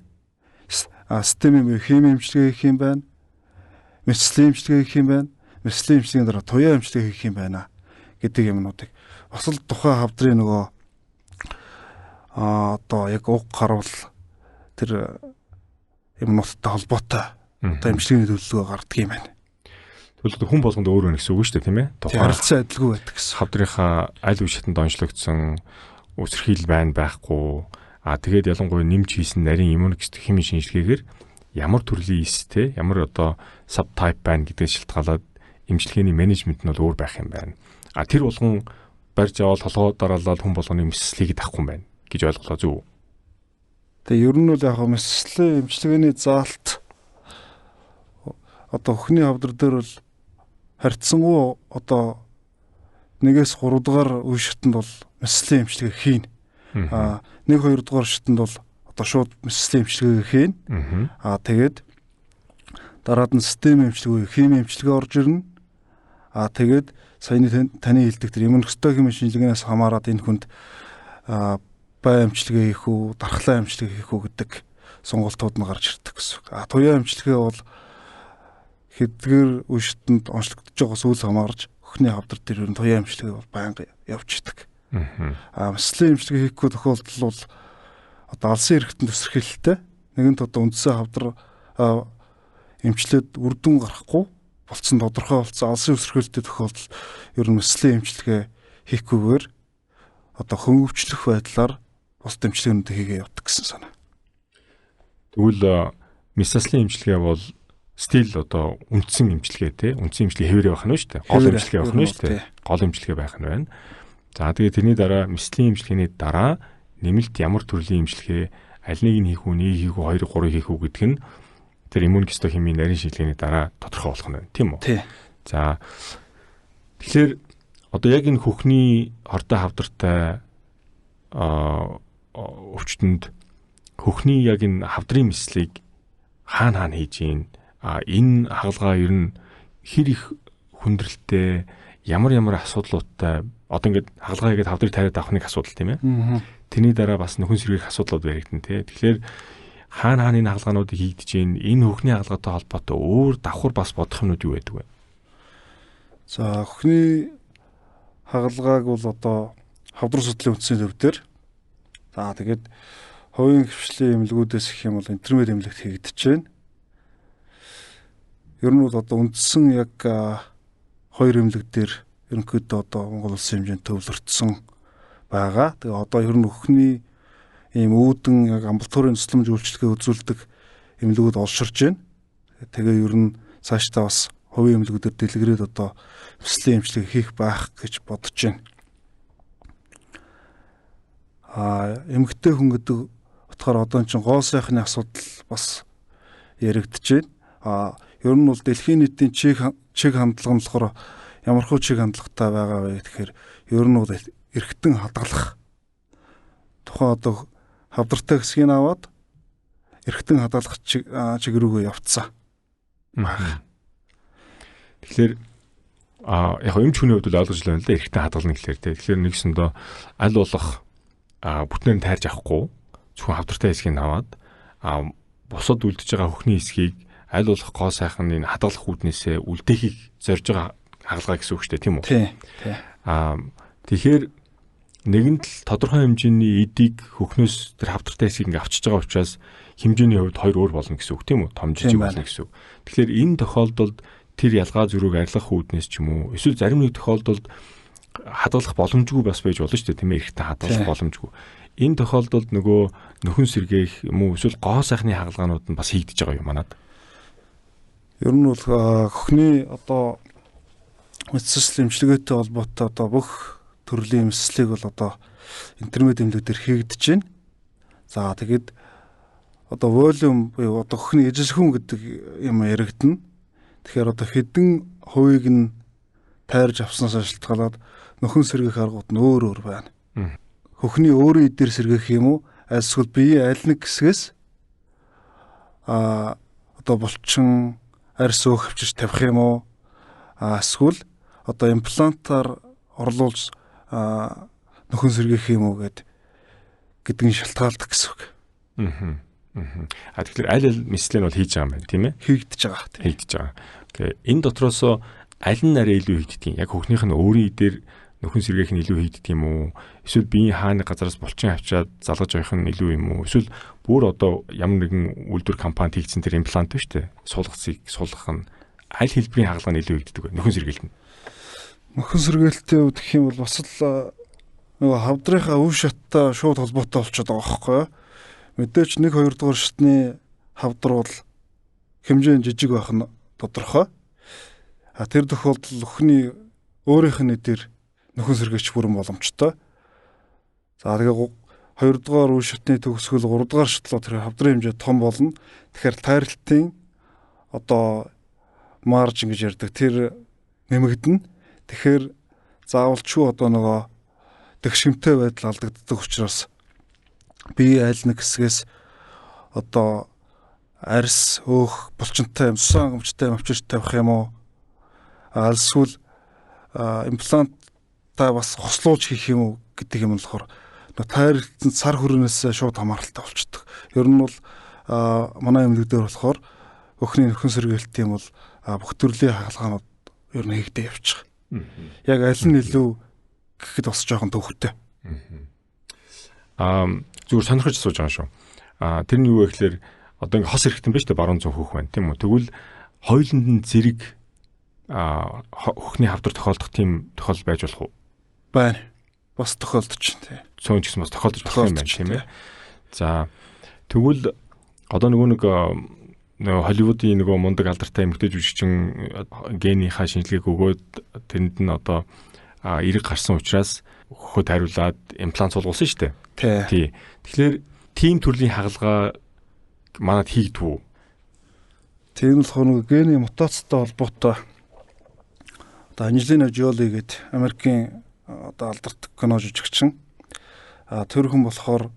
Системийн химийн эмчилгээ хийх юм байна. Мэсцлийн эмчилгээ хийх юм байна. Мэсцлийн эмчилгээний дараа туяа эмчилгээ хийх юм байна гэдэг юмнуудыг бас л тухайн хавдрын нөгөө одоо яг уг гарвал тэр юмнуудтай холбоотой одоо эмчилгээний төлөвлөгөө гаргадаг юм байна. Тэгвэл хүн болгонд өөр өөр гэсэн үг шүү дээ, тийм ээ? Харилцаа адилгүй байдаг гэсэн. Хавдрынхаа аль үе шатанд онцлогдсон үсэрхийл байна байхгүй. Тэгээд ялангуяа нэмж хийсэн нарийн иммуногенит химийн шинжилгээгээр ямар төрлийн эстэй, ямар одоо subtype байна гэдгийг шалтгаалаад эмчилгээний менежмент нь бол өөр байх юм байна. Тэр болгон барьж аваад толгой дараалал хүн болгоны мэслийг авахгүй юм байна гэж ойлголоо зү. Тэгээ ер нь бол яг мэсцлийн эмчилгээний заалт одоо өхний хавдар дээр бол харьцангуй одоо 1-3 дугаар үе шатанд бол мэсцлийн эмчилгээ хийнэ. 1-2 дугаар шатанд бол одоо шууд мэсцлийн эмчилгээ хийнэ. Тэгээд дараад нь системийн эмчилгээ, химийн эмчилгээ орж ирнэ. Тэгээд саяны таны хэлдэг тэр иммуногенит химийн шинжилгээнээс хамаарат энэ хүнд бай эмчилгээ хийх үү, дархлаа эмчилгээ хийх үү гэдэг сонголтууд нь гарч ирдэг гэсэн. Туяа эмчилгээ бол хэдгээр үе шатанд онцлогдож байгаас үл хамаарч өхний хавдар дээр ер нь туяа эмчилгээ бол байнга явж идэг. Мэсцлийн эмчилгээ хийхгүй тохиолдол бол одоо алсын эргэтэн тусэрхэлтэй нэгэнт одоо үндсэн хавдар эмчлээд үр дүн гарахгүй болцсон тодорхой болсон алсын өсрөхөлтэй тохиолдол ер нь мэсцлийн эмчилгээ хийхгүйгээр одоо хөнгөвчлөх байдлаар бус эмчилгээнүүд хийгээ явдаг гэсэн санаа. Тэгвэл мэсцлийн эмчилгээ бол стил одоо үндсэн эмчилгээ те үндсэн эмчилгээ хэвээр байх нь шүү дээ. Гол эмчилгээ байх нь шүү дээ. Гол эмчилгээ байх нь байна. За тэгээд тэрний дараа мэсцлийн эмчилгээний дараа нэмэлт ямар төрлийн эмчилгээ аль нэг нь хийх үү, нэг хийх үү, 2-3 хийх үү гэдг нь тэр иммуногенит химийн нарийн шинжилгээний дараа тодорхой болох нь байна, тийм үү? Тий. За тэгэхээр одоо яг энэ хөхний хортой хавдартай өвчтөнд хөхний яг энэ хавдрын мэслийг хаана хийж ийн энэ хагалгаа ер нь хэр их хүндрэлтэй ямар асуудлуудтай одоо ингээд хагалгаа хийгээд хавдрыг тариад авах нэг асуудал тийм ээ. Тэрний дараа бас нөхөн сэргийх асуудлууд баригдана тий. Тэгэхээр хаана энэ хагалгаануудыг хийгдэж ийн энэ хөхний хагалгаатай холбоотой өөр давхар бас бодох юмнууд юу байдаг вэ? За хөхний хагалгааг бол одоо хавдар судлалын үндсийн төв дээр за тэгээд хувийн хвшлийн эмнэлгүүдээс их юм бол интермед эмнэлэгт хийгдэж байна. Ер нь бол одоо үндсэн яг 2 эмнэлэг дээр ерөнхийдөө одоо Монгол улсын хэмжээнд төвлөрсөн байгаа. Тэгээ одоо ер нь хөхний ийм үүдэн яг амбулаторийн тусламж үйлчилгээ үзүүлдэг эмнэлгүүд олширч байна. Тэгээ ер нь цаашдаа бас хувийн эмнэлгүүдээр дэлгэрээд одоо мэсцлийн эмчилгээ хийх байх гэж бодож байна. Эмэгтэй хүн гэдэг утгаар одоо чинь гоо сайхны асуудал бас яригдж байна. Ер нь бол дэлхийн нийтийн чиг хандлага нь болохоор ямархуу чиг хандлагатай байгаа вэ гэхээр ер нь бол эргэтэн хадгалах тухайн одоо хавдартай хэсгийг аваад эргэтэн хадгалах чиг рүүгээ явцсан. Тэгэхээр яг эмч хүний хувьд л ойлгож байна л да эргэтэн хадгална гэхээр тэгэхээр нэгсэндээ аль болох бүтнээр нь тайрж авахгүй зөвхөн хавдартай хэсгийг аваад бусад үлдэж байгаа хөхний хэсгийг аль болох гоо сайхан энэ хадгалах үүднээсээ үлдээхийг зорж байгаа хагалгаа гэсэн үг шүү дээ тийм үү? Тий. Тэгэхээр нэгэнт л тодорхой хэмжээний эдийг хөхнөөс тэр хавдартай хэсгийг ингээ авчиж байгаа учраас хэмжээний хувьд хоёр өөр болно гэсэн үг тийм үү? Том жижиг болно гэсэн үг. Тэгэхээр энэ тохиолдолд тэр ялгаа зүрийг арилгах үүднээс ч юм уу эсвэл зарим нэг тохиолдолд хадгалах боломжгүй бас байж болно шүү дээ тийм ээ? Эргэтэн хадгалах боломжгүй. Энэ тохиолдолд нөгөө нөхөн сэргээх юм уу эсвэл гоо сайхны хагалгаанууд нь бас хийгдэж байгаа юм манад. Ер нь бол хөхний одоо мэдсэл эмчилгээтэй холбоотой одоо бүх төрлийн мэдслийг бол одоо интернет эмнэлэг дээр хийгдэж байна. За тэгээд одоо волюм буюу одоо хөхний ижилхэн гэдэг юм яригдана. Тэгэхээр одоо хэдэн хувийг нь тайрж авснаас шалтгаалаад нөхөн сэргийх аргууд нь өөр байна. Хөхний өөрийн эдээр сэргийх юм уу? Эсвэл биеийн аль нэг хэсгээс одоо булчин арьс өөх хөвчөж тавих юм уу? Эсвэл одоо имплантаар орлуулж нөхөн сэргийх юм уу гэдгийг шалтгаалдаг гэсэн үг. Тэгэхээр аль мэдслээ нь бол хийж байгаа юм байна, тийм ээ? Хийгдэж байгаа. Хийгдэж байгаа. Тэгэхээр энэ дотроос аль нь арай илүү хийгддэг юм? Яг хөхнийх нь өөрийн эдээр нөхөн сэргээх нь илүү хийгддэг юм уу? Эсвэл биеийн хааны газараас булчин авчаад залгаж явах нь илүү юм уу? Эсвэл бүр одоо ямар нэгэн үйлдвэр компанид хийгдсэн тэр имплант биш үү? Суулгацыг суулгах нь аль хэлбэрийн хагалгаа нь илүү хийгддэг вэ? Нөхөн сэргээлт нь. Нөхөн сэргээлттэй үед гэх юм бол бас л нөгөө хавдрынхаа үе шаттай шууд холбоотой болчиход байгаа байхгүй юу? Мэдээч 1-2 дугаар шатны хавдар бол хэмжээ нь жижиг байх нь тодорхой. Тэр тохиолдолд өхний өөрийнх нь эдээр нөхөн сэргээлч бүрэн боломжтой. За тэгээ 2 дугаар үе шатны төгсгөл 3 дугаар шатлоо тэр хавдрын хэмжээ том болно. Тэгэхээр тайралтын одоо маржин гэж ярьдаг тэр нэмэгдэнэ. Тэгэхээр заавалчгүй одоо нөгөө тэгшимтэй байдал алдагддаг учраас бие аль нэг хэсгээс одоо арьс өөх булчинтай цусан хангамжтай авчирч тавих юм уу? Эсвэл имплантаа бас хослуулж хийх юм уу гэдэг юм болохоор тайралтын цар хүрээнээс шууд хамааралтай болчихдог. Ер нь бол манай эмнэлэг дээр болохоор өхний нөхөн сэргээлтийн бол бүх төрлийн хагалгаанууд ер нь хийгдэж явчих. Яг аль нь илүү гэхэд бас жоохон төвхтэй. Зүгээр сонирхож сууж байгаа шүү. Тэр нь юу вэ гэхээр одоо ингээ хос эрэхтэн биш үү? Баруун зүүн хөх байна тийм үү? Тэгвэл хоёуланд нь зэрэг хөхний хавдар тохиолдох тийм тохиолдол байж болох уу? Байна. Бас тохиолдож байна. Цөөн ч гэсэн бас тохиолдож болох юм байна тийм ээ. За тэгвэл одоо нөгөө Холливуудын нөгөө мундаг алдартай эмэгтэй жүжигчин генийнхаа шинжилгээг өгөөд тэнд нь одоо эрэг гарсан учраас хөхөд хариулаад имплант суулгуулсан шүү дээ. Тий. Тэгэхээр тийм төрлийн хагалгаа манад хийгдвүү. Тийм болохоор нөгөө гений мутацтай холбоотой одоо Анжелина Жоли гэдэг Америкийн одоо алдартай кино жүжигчин тэр хүн болохоор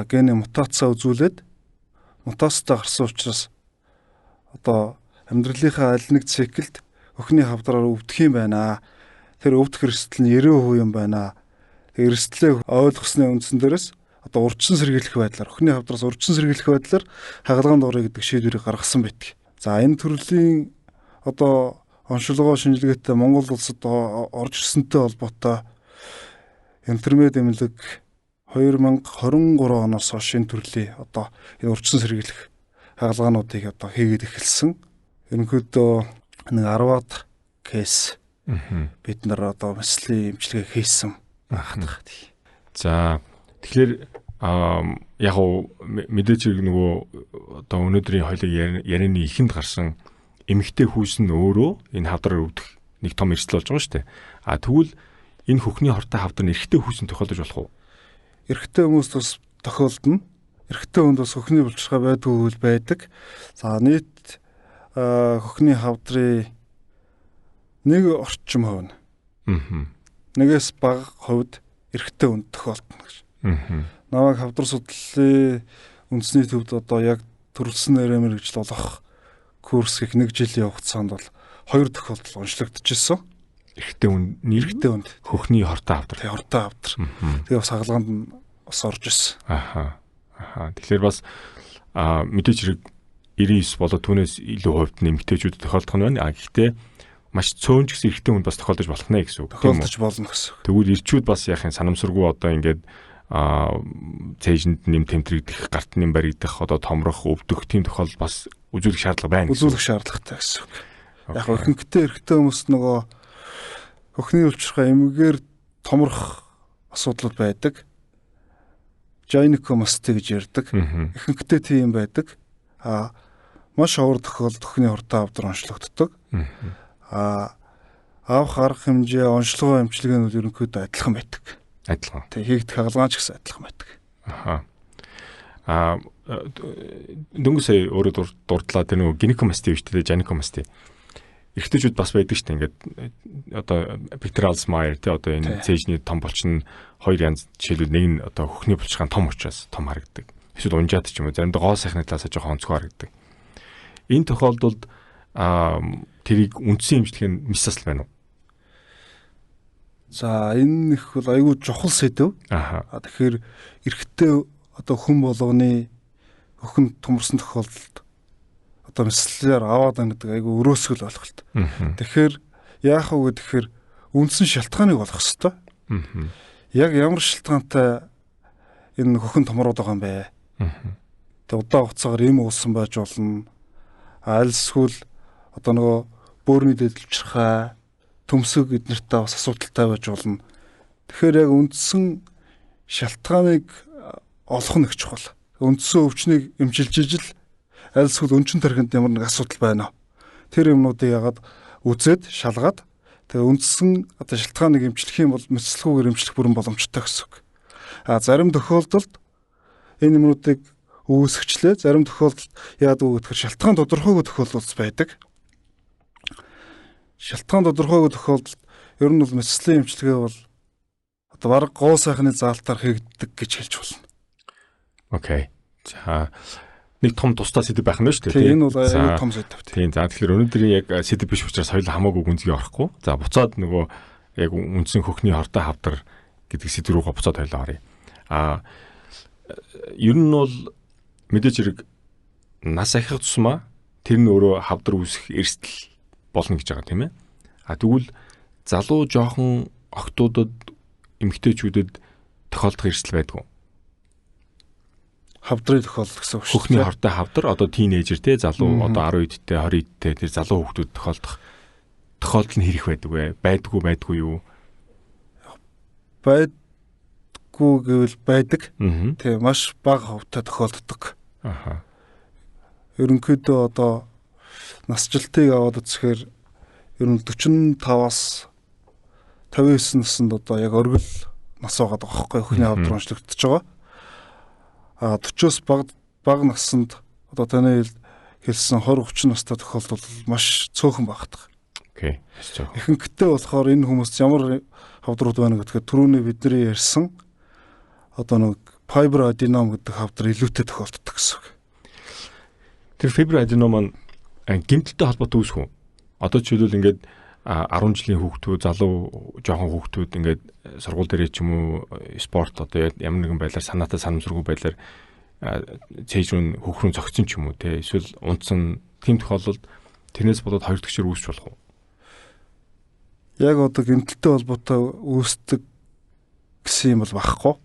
гений мутацаа үзүүлээд мутацтай гарсан учраас одоо амьдралынхаа аль нэг циклд өхний хавдраар өвдөх юм байна. Тэр өвдөх эрсдэл нь 90% юм байна. Тэр эрсдлээ ойлгосны үндсэн дээрээс одоо урьдчилан сэргийлэх байдлаар өхний хавдраас урьдчилан сэргийлэх байдлаар хагалгаанд орё гэдэг шийдвэрийг гаргасан байдаг. За энэ төрлийн одоо оншилгоо шинжилгээтэй Монгол улсад орж ирсэнтэй холбоотой интернет эмнэлэг 2023 оноос хойш энэ төрлийн одоо энэ урьдчилан сэргийлэх хагалгаануудыг одоо хийгээд эхэлсэн. Ерөнхийдөө нэг 10-аад кейс бид нар одоо мэслийн эмчилгээ хийсэн байна. За тэгэхээр яг уу мэдээж нөгөө одоо өнөөдрийн хоёлын ярианы ихэнд гарсан эмэгтэй хүүс нь өөрөө энэ хавдраар өвдөх нэг том эрсдэл болж байгаа шүү дээ. Тэгвэл энэ хөхний хортой хавдар нь эрэгтэй хүүсэнд тохиолдож болох уу? Эрэгтэй хүмүүст бас тохиолдно. Эрэгтэй хүнд бас хөхний булчирхай байдгүй байдаг. За нийт хөхний хавдрын нэг орчим хувь нь. Нэгээс бага хувьд эрэгтэй хүнд тохиолдно гэж. Намайг хавдар судлалын үндэсний төвд одоо яг төрөлсөн нэрээр мэргэжил болох курс их 1 жилийн хугацаанд бол 2 тохиолдол онцлогдож ирсэн. Эрэгтэй хүнд хөхний хортой хавдар. Тий, хортой хавдар. Тэгээ бас хагалгаанд нь бас орж ирсэн. Тэгэхээр бас мэдээж хэрэг 99 болоод түүнээс илүү хувьд нэмэгтэйчүүд тохиолдох нь байна. Гэхдээ маш цөөн ч гэсэн эрэгтэй хүнд бас тохиолдож болох нэ гэсэн үг. Тохиолдож болно гэсэн. Тэгвэл ирчүүд бас яахын санамсаргүй одоо ингээд цээжинд нэм тэмтрэгдэх, гарт нэм баригдах, одоо томрох, өвдөх тийм тохиолдол бас үзүүлэх шаардлага байна. Үзүүлэх шаардлагатай гэсэн үг. Яг ихэнхдээ эрэгтэй хүмүүс нөгөө хөхний булчирхай эмгээр томрох асуудлууд байдаг. Gynecomastia гэж ярьдаг. Ихэнхдээ тийм байдаг. маш овор тохиолдолд өхний хортой хавдар онцлогддог. Авах арга хэмжээ, онцлогоо эмчилгээнүүд ерөнхийдөө адилхан байдаг. Адилхан. Тэг хийгдэх хагалгаан ч гэсэн адилхан байдаг. Дөнгөж сая өөрөө дурдлаа тэр нөгөө гинекомасти биш үү, жанекомасти. Эрэгтэйчүүд бас байдаг шүү дээ. Ингээд одоо Victor Alsmeyer тий одоо энэ цэжний том булчин хоёр янз жишээлбэл нэг нь одоо хөхний булчгаан том учраас том харагддаг. Эсвэл унжаад ч юм уу заримдаа гоо сайхны талаас жоохон онцгой харагддаг. Энэ тохиолдолд тэрийг үндсэн эмчилгээ нь мисасл байна уу? За энэ их бол айгүй чухал сэдв. Тэгэхээр эрэгтэй одоо хүн болгоны өхөн томорсон тохиолдолд одоо мислээр аваад байна гэдэг айгүй өрөөсгөл ойлголт. Тэгэхээр яах вэ гэхээр үндсэн шалтгааныг олох хэрэгтэй. Яг ямар шалтгаантай энэ хөхөн томроод байгаа юм бэ? Тэг удаан хугацаагаар эм уусан байж болно. Аль эсвэл одоо нөгөө бөөрийн дэдэлчрхай төмсөг эднэртэй бас асуудалтай байж болно. Тэгэхээр яг үндсэн шалтгааныг олох нь их чухал. Үндсэн өвчнийг эмчилж ижил аль эсвэл өнчин тархинд ямар нэг асуудал байна уу? Тэр юмнуудыг ягаад үзээд шалгаад тэгээ үндсэн одоо шалтгааныг эмчлэх юм бол мэдлэггүйгээр эмчлэх бүрэн боломжтой гэсэн үг. Зарим тохиолдолд энэ юмнуудыг үүсгэчлээ, зарим тохиолдолд яадаг вэ гэхээр шалтгаан тодорхойгүй тохиолдол байдаг. Шалтгаан тодорхойгүй тохиолдолд ер нь бол мэдлэгийн эмчилгээ бол одоо бараг гоо сайхны заалтаар хийгддэг гэж хэлж болно. Окей. За нэг том тусдаа сэдв байх нь шүү дээ. Тийм энэ бол аюул том сэдв. Тийм. За тэгэхээр өнөөдрийн яг сэдв биш учраас хоёулаа хамаагүй гүнзгий орохгүй. За буцаад нөгөө яг үндсэн хөхний хортой хавдар гэдэг сэдв рүүгээ буцаад хоёулаа оръё. Ер нь бол мэдээж хэрэг нас ахих тусмаа тэр нь өөрөө хавдар үүсэх эрсдэл болно гэж байгаа тийм ээ. Тэгвэл залуу жоохон охтуудад эмэгтэйчүүдэд тохиолдох эрсдэл байдгүй. Хавдрын тохиолдол гэсэн үг шүү. Хөхний хортой хавдар одоо тийнейжер те залуу одоо 10 эдтэй 20 эдтэй тэр залуу хүүхдүүд тохиолдох тохиолдол нь хэрэг байдаг вэ? Байдгүй юу? Байдгүй гэвэл байдаг. Тийм маш бага хувьтай тохиолддог. Ерөнхийдөө одоо насжилтыг аваад үзэхээр ер нь 45-аас 59 наснд одоо яг оргил нас байгаа байхгүй хөхний хавдар онцлогдож байгаа. 40-оос бага наснд одоо таны хэлсэн 20-30 настай тохиолдол маш цөөхөн багтдаг. Окей. Ихэнхдээ болохоор энэ хүмүүс ямар хавдрууд байна гэдгээр түрүүний бидний ярьсан одоо нэг фиброаденом гэдэг хавдар илүүтэй тохиолддог гэсэн үг. Тэр фиброаденом маань гэмтэлтэй холбоотой үүсэх үү? Одоо жишээлбэл ингээд 10 жилийн хүүхдүүд, залуу жоохон хүүхдүүд ингээд сургууль дээр ч юм уу спорт одоо ямар нэгэн байдлаар санаатай санамсаргүй байдлаар цээж рүү хөх рүү зогцсон ч юм уу те эсвэл унтсан тийм тохиолдолд тэрнээс болоод хоёр төгчөр үүсч болох уу? Яг одоо гэмтэлтэй холбоотой үүсдэг гэсэн юм бол багхгүй.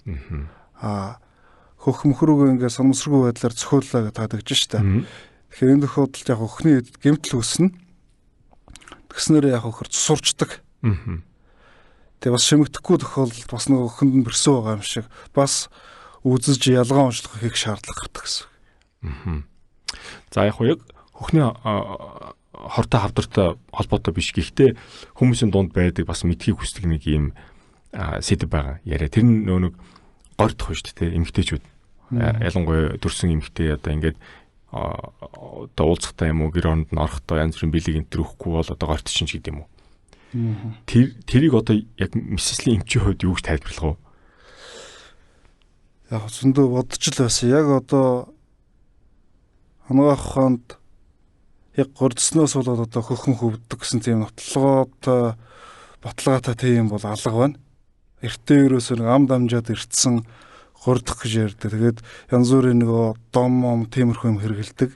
Хөх мөхрүүгээ ингээд санамсаргүй байдлаар цохиуллаа гэдэг таагч штэ. Тэгэхээр энэ тохиолдолд яг хөхний гэмтэл үүснэ. Тэгснээр яг хөхөр цусурчдаг. Тэгээ бас шимэгдэхгүй тохиолдолд бас нэг хөхөнд нь бэрсэн байгаа юм шиг бас үзэж ялгаан онцлог хийх шаардлага гардаг гэсэн. За яг хөхний хортой хавдартай холбоотой биш. Гэхдээ хүмүүсийн дунд байдаг бас мэдхийг хүсдэг нэг юм сэдв байгаа. Яриа тэр нь нэг гордох шүү дээ эмэгтэйчүүд. Ялангуяа төрсэн эмэгтэй одоо ингээд одоо уулзахтаа юм уу гэр оронд нь орохдоо янз бүрийн билег энэ төр өгөхгүй бол одоо горт чинь ч гэдэг юм уу. Тэрийг одоо яг мисэслийн эмчийн хувьд юу гэж тайлбарлах вэ? Яг зөндөө бодож л байсан. Яг одоо хангаах ухаанд яг гордсноос болоод одоо хөхөн хөвддөг гэсэн тийм нотлогоотой баталгаатай тийм бол алга байна. Эртээ ерөөсөө нэг ам дамжаад ирцэн гордох гэж ярьдаг. Тэгээд янз бүрийн нөгөө дом тиймэрхүү юм хэрэгэлдэг.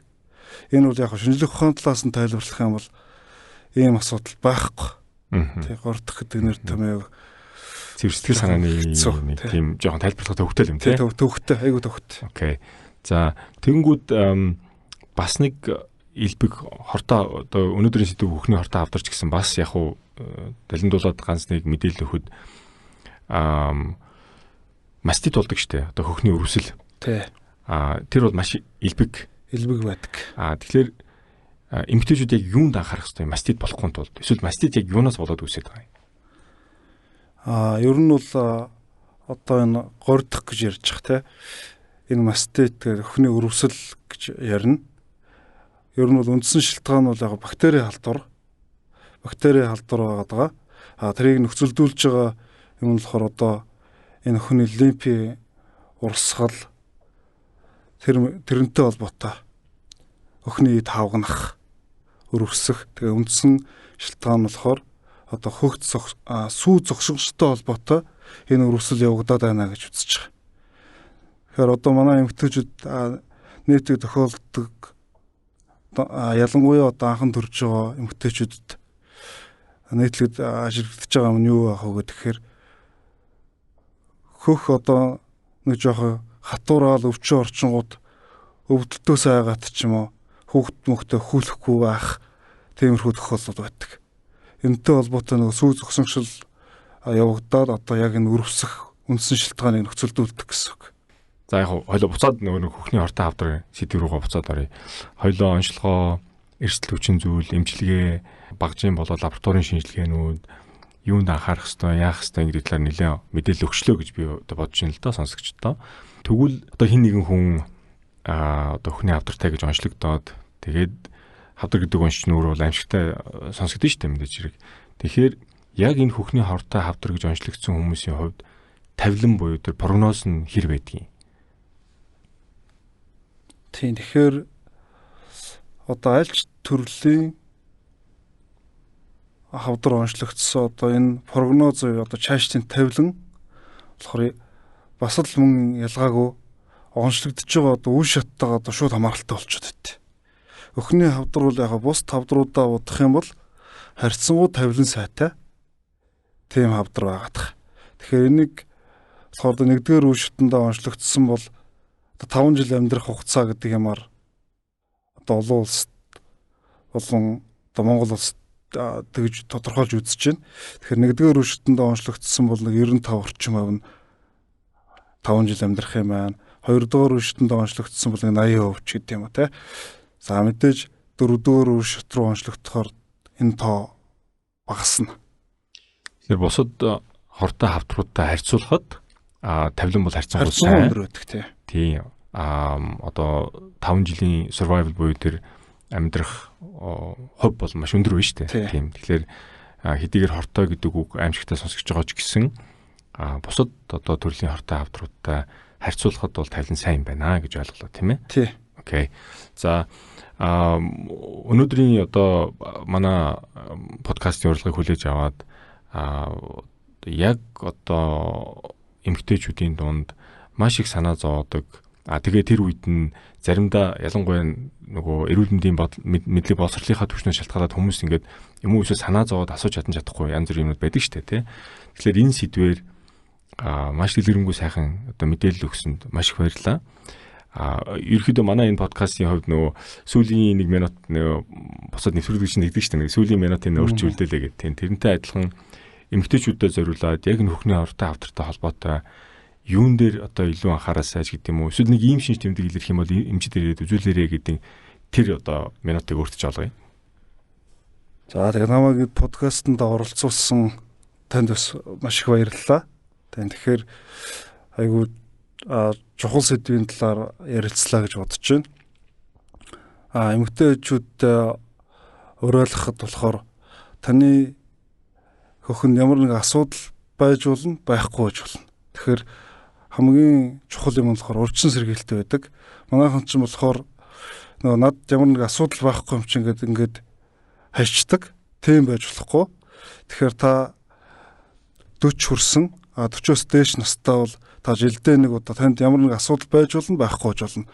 Энэ бол яг шинжлэх ухааны талаас нь тайлбарлах юм бол ийм асуудал байхгүй. Тэг гордох гэдэг нэр томьёо сэтгэл санааны нэг тийм жоохон тайлбарлах төвхтэй юм тийм. Төвхтэй, айгуу төвхтэй. Окей. За тэгэнгүүт бас нэг элбэг хортой одоо өнөөдрийн сэдв хөхний хортой авдарч гэсэн бас яг уу далиндуулаад ганц нэг мэдээлэл өгөхөд мастит болдог штэ. Одоо хөхний өрөвсөл. Тий. Тэр бол маш элбэг элбэг байдаг. Тэгэхээр эмэгтэйчүүд яг юунд анхаарах хэрэгтэй мастит болохгүй тулд эсвэл мастит яг юунаас болоод үүсэж байгаа юм? Ер нь бол одоо энэ гордох гэж ярьж байгаа те. Энэ мастит өхний өрөвсөл гэж ярина. Ер нь бол үндсэн шалтгаан бол яг бактери халдвар байгаа. Тэрийг нөхцөлдүүлж байгаа юм болохоор одоо энэ өхний лимфи урсгал тэрнтэй холбоотой өхний тавгнах өрөвсөх. Тэгээ үндсэн шалтгаан болохоор одоо хөгт сүү зогсогчтой холбоотой энэ өрөвсөл явагдаад байна гэж үзэж байгаа. Тэгэхээр одоо манай эмэгтэйчүүд нийтдээ тохиолддог ялангуяа одоо анхан төрж байгаа эмэгтэйчүүдэд нийтлэгд ажиглагдж байгаа юм юу байх вэ гэхээр хөх одоо нэг жоохоо хатуураал өвчин орчингууд өвдөлтөөс айгаад ч юм уу хүүхд мөхтө хүлэхгүй байх тиймэрхүү тохиолдол байдаг. Энэтэй холбоотой нэг сүү зогсогчл явагдаад одоо яг энэ өрөвсөх үндсэн шалтгааныг нөхцөлдүүлдэг гэсэн үг. За яг хойлоо буцаад нөгөө хөхний хортой хавдар сэдв рүүгээ буцаад оръё. Хойлоо онцлогоо, эрсдэл хүчин зүйл, эмчилгээ, багжийн болоод лабораторийн шинжилгээнүүд юунд анхаарах ёстой, яах ёстой гэдэг талаар нэлээд мэдээлэл өгчлөө гэж би одоо бодож байна л да сонсогчдоо. Тэгвэл одоо хин нэгэн хүн одоо хөхний хавдартай гэж онцлогдоод тэгээд хавдар гэдэг онцч нь өөрөө аимшигтай сонсогдсон шүү дээ мэдээж хэрэг. Тэгэхээр яг энэ хөхний хортой хавдар гэж онцлогдсон хүмүүсийн хувьд тавилан буюу тэр прогноз нь хэр байдгийг. Тийм тэгэхээр одоо аль ч төрлийн хавдар онцлогдсон одоо энэ прогноз одоо цаашдын тавилан болохоор бас л мөн ялгаагүй онцлогдож байгаа одоо үе шаттайгаа одоо шууд хамааралтай болчиход байт. Өхний хавдар бол яг бус хавдруудаа удах юм бол харьцангуй тавилан сайтай тийм хавдар байгаадах. Тэгэхээр энийг болохоор нэгдүгээр үе шатандаа онцлогдсон бол 5 жил амьдрах хугацаа гэдэг юмар одоо олон улс болон одоо Монгол улс тэгж тодорхойлж үзэж байна. Тэгэхээр нэгдүгээр үе шатандаа онцлогдсон бол 95 орчим хувь нь 5 жил амьдрах юм байна. Хоёрдугаар үе шатандаа онцлогдсон бол 80% ч гэдэг юм уу те. За мэдээж дөрөвдүгээр үе шат руу онцлогдохоор энэ тоо багасна. Тэгэхээр бусад хортой хавдруудтай харьцуулахад тавилан бол харьцангуй сайн өндөр байдаг тийм. Одоо 5 жилийн survival буюу тэр амьдрах хувь бол маш өндөр байна шүү дээ. Тийм. Тэгэхээр хэдийгээр хортой гэдэг үг аимшигтай сонсогч байгаа ч гэсэн бусад одоо төрлийн хортой хавдруудтай харьцуулахад бол тавилан сайн байна гэж ойлголоо тийм ээ. Тий. Окей. За өнөөдрийн одоо манай подкастын урилгыг хүлээж аваад яг одоо эмэгтэйчүүдийн дунд маш их санаа зовоодог. Тэгээ тэр үед нь заримдаа ялангуяа нөгөө эрүүл мэндийн мэдлэг боловсролынхаа түвшнээс шалтгаалаад хүмүүс ингээд юм уу эсвэл санаа зовоод асууж чадахгүй янз бүрийн юмуд байдаг шүү дээ тий. Тэгэхээр энэ сэдвээр маш дэлгэрэнгүй сайхан одоо мэдээлэл өгсөнд маш их баярлалаа. Ерөнхийдөө манай энэ подкастын хувьд нөгөө сүүлийн 1 минут нөгөө босоод нэвтрүүлэгч нэгдэг шүү дээ. Сүүлийн минутын өөрчилдөлээ гэдэг. Тэрнтэй адилхан эмэгтэйчүүдэд зориулаад яг нөхний хортой хавдартай холбоотой юун дээр одоо илүү анхаараасай гэдэг юм уу? Эсвэл нэг ийм шинж тэмдэг илэрх юм бол эмчид ирээд үзүүлээрэй гэдэг тэр одоо минутыг өөртөж олгоё. За тэгээ намайг подкастэнд оролцуулсан танд бас маш их баярлалаа. Тэгэхээр айгүй чухал сэдвийн талаар ярилцлаа гэж бодож байна. Эмэгтэйчүүдтэй уриалгахад болохоор таны хөхөнд ямар нэг асуудал байж болно, байхгүй байж болно. Тэгэхээр хамгийн чухал юм болохоор урьдчилан сэргийлэлтэй байдаг. Манайхан ч болохоор нөгөө над ямар нэг асуудал байхгүй юм чинь ингээд хайчдаг. Тийм байж болохгүй. Тэгэхээр та 40 хүрсэн 40-оос дээш настай бол та жилдээ нэг удаа танд ямар нэг асуудал байж болно, байхгүй байж болно.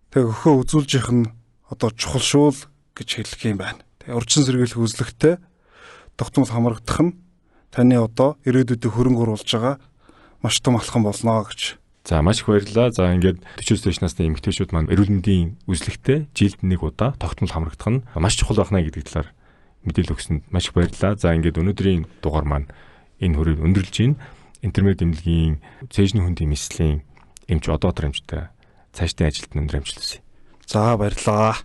Тэгээ хөхөө үзүүлжих нь одоо чухал шуул гэж хэлэх юм байна. Тэгээ урьдчилан сэргийлэх үзлэгтэй тогтмол хамрагдах нь таны одоо ирээдүйдээ хөрөнгө оруулж байгаа маш том алхам болно гэж. За маш их баярлалаа. За ингээд 40-оос дээш насны эмэгтэйчүүд маань эрүүл мэндийн үзлэгтээ жилд нэг удаа тогтмол хамрагдах нь маш чухал байна гэдэг талаар мэдээлэл өгсөнд маш их баярлалаа. За ингээд өнөөдрийн дугаар маань энэ хүрээд өндөрлж байна. Интернет эмнэлгийн цээжний хүндийн мэслийн эмч Одоотор эмчтэй цаашдын ажилд өндөр амжилт хүсье. За баярлалаа.